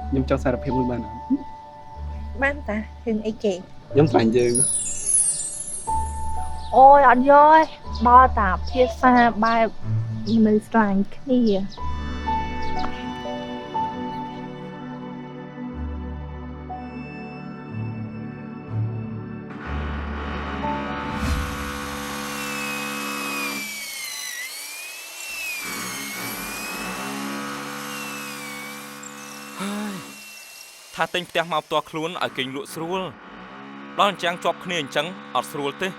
ខ្ញុំចង់សារភាពមួយបានអត់បានតារឿងអីគេខ្ញុំស្រឡាញ់យើងអូយអត់យោបើតាភាសាបែបមនុស្សស្រឡាញ់គ្នាថាទិញផ្ទះមកផ្ទាល់ខ្លួនឲ្យគេងលក់ស្រួលដល់អញ្ចឹងជាប់គ្នាអញ្ចឹងអត់ស្រួលទេ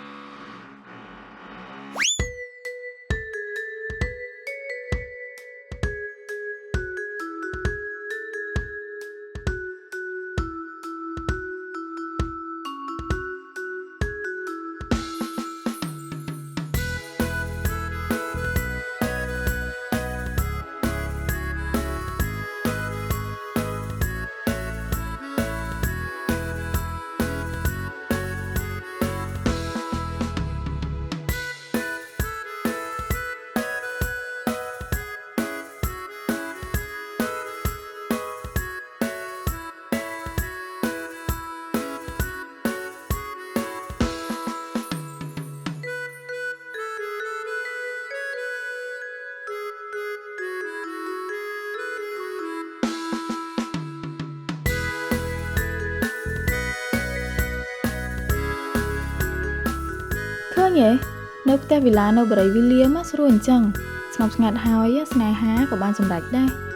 ឃើញទេនៅផ្ទះវិឡានៅបរិយវិលៀមស្រួលអញ្ចឹងស្ងប់ស្ងាត់ហើយស្នេហាក៏បានសម្រេចដែរ